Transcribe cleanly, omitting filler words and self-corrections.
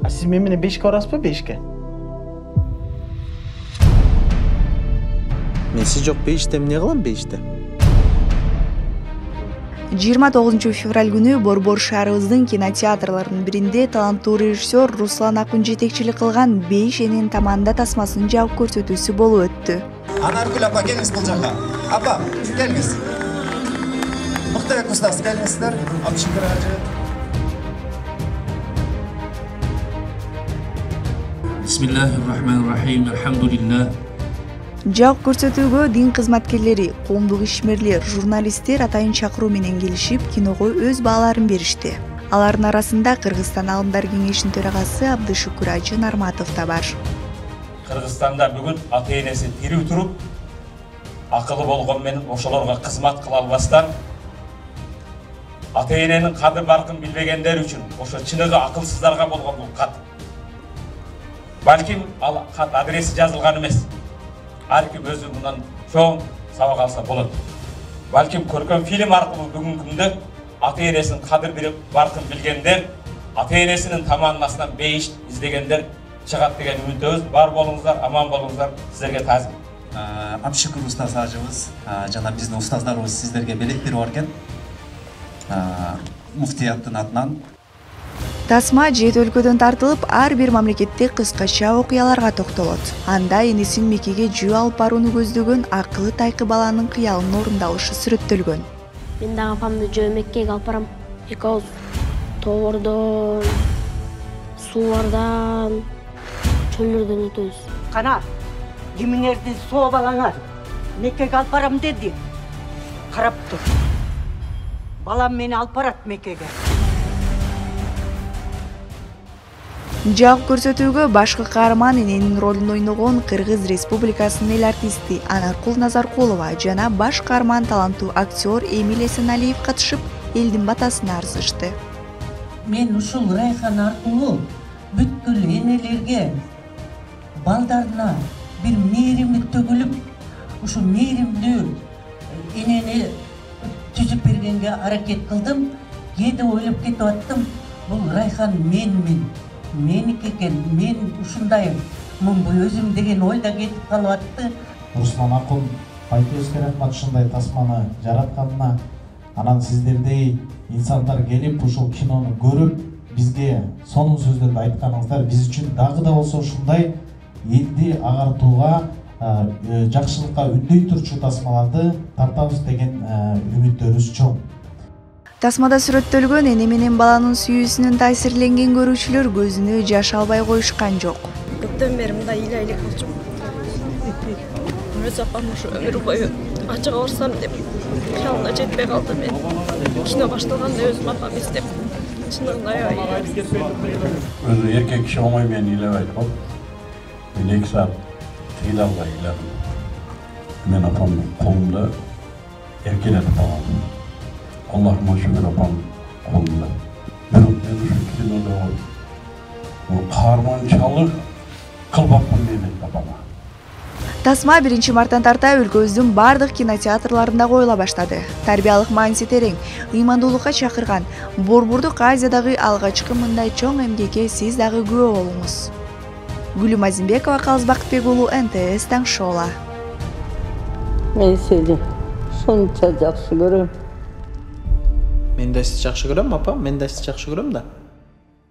Siz men менен 5 барасызбы 5-ке? Мен сиз жок 5-те эмне кылам 5-те? 29 февраль күнү Борбор шаарыбыздын кинотеатрларынын биринде таланттуу режиссер Руслан Акун жетекчилик кылган 5 энин таманда тасмасынын жабык көрсөтүүсү болуп өттү. Анаргүл апа келиңиз бул жака. Апа, келиңиз. Мыктыбек устаз келиңиздер. Абшыкыр ажы. Бисмиллахир-рахманир-рахим. Алхамдулилlah. Жабык көрсөтүүгө дин кызматкерлери, коомдук ишмерлер, журналисттер атайын чакыруу менен келишип, киного өз бааларын беришти. Алардын арасында Кыргызстан Алымдар кеңешинин төрагасы Абдышукур Ажы Нарматов да бар. Кыргызстанда бүгүн ата-энеси тирүү туруп, акылы болгон менен ошолорго кызмат кыла албастан, ата-эненин кадыр баркын билбегендер үчүн ошо чыныгы акылсыздарга болгон бул кат. Балким ал кат адреси жазылган эмес. Ар ким өзү мындан чоң сабак алса болот. Балким көркөм фильм аркылуу бүгүнкү күндө ата-энесин кадыр баркын билгендер, ата-энесинин таманасынан бейиш издегендер чыгат деген үмүттөбүз. Бар болуңуздар, аман болуңуздар. Сиздерге таазим. Абшыкыр устаз ажыбыз жана биздин устаздарыбыз сиздерге белек берип баркен. Муфтияттын атынан Тасма 7 өлкөдөн тартылып, ар бир мамлекетте кыскача окуяларга токтолот. Анда энесин Меккеге жөө алып барууну көздөгөн акылы тайкы баланын кыялын орундалышы сүрөттөлгөн. Мен дагы апамды жөө Меккеге алып барам. Эки ауыз тоордон, суулардан, чөллөрдөн өтөбүз. Кана, жимиңерди сооп алаңар. Меккеге алып барам деди. Карап тур. Балам мени алып барат Меккеге. Жабык көрсөтүүгө башкы каарман эненин ролун ойногон Кыргыз Республикасынын эл артисти Анаркул Назаркулова жана баш каарман таланттуу актер Эмиль Эсеналиев катышып, элдин батасын арзышты. Мен ушул Райхан аркылуу бүткүл энелерге, балдарына бир мээримдик төгүлүп, ушу мээримдүү энени түзүп бергенге аракет кылдым. Кээде ойлоп кетип аттым, бул Райхан менмин. Меники экен, мен ушундай мумбу өзүм деген ойда кетип калып атты. Руслан Акун айтыбызга рахмат ушундай тасманы жаратканына. Анан сиздердей инсандар келип ушул кинону көрүп, бизге сонун сөздөрдү айтканыңыздар биз үчүн дагы да болсо ушундай элди агартууга, жакшылыкка үндөй турчу тасмаларды тартабыз деген үмүттөрүбүз чоң. Тасмада сүрөттөлгөн эне менен баланын сүйүүсүнөн таасирленген көрүүчүлөр көзүнө жаш албай коюшкан жок. Көптөн бери мындай илайлик болчу. Өз апам ушу өмүр бою ачыга барсам деп кыялына жетпей калды. Мен кино башталганда өзүм апам издеп чыныгын аябай. Өзү эркек киши оңой менен ыйлабайт го. Мен 2 саат тыйыла албай ыйладым. Мен апамдын колунда эркелетип алгам. Allah'ıma şükür apam kolunda. Ben uшу кинода каарманчылык кылбапмын мен апама. Тасма 1 марттан тарта өлкөбүздүн бардык кинотеатрларында коюла баштады. Тарбиялык мааниси терең, ыймандуулукка чакырган Борбордук Азиядагы алгачкы мындай чоң эмгекке сиз дагы күбө болуңуз. Гүлүм Азимбекова, Калыс Бакытбек уулу, НТС таң шоула. Мен сени ушунча жакшы көрөм. Мен да сизди жакшы көрөм, апа. Мен да сизди жакшы көрөм да.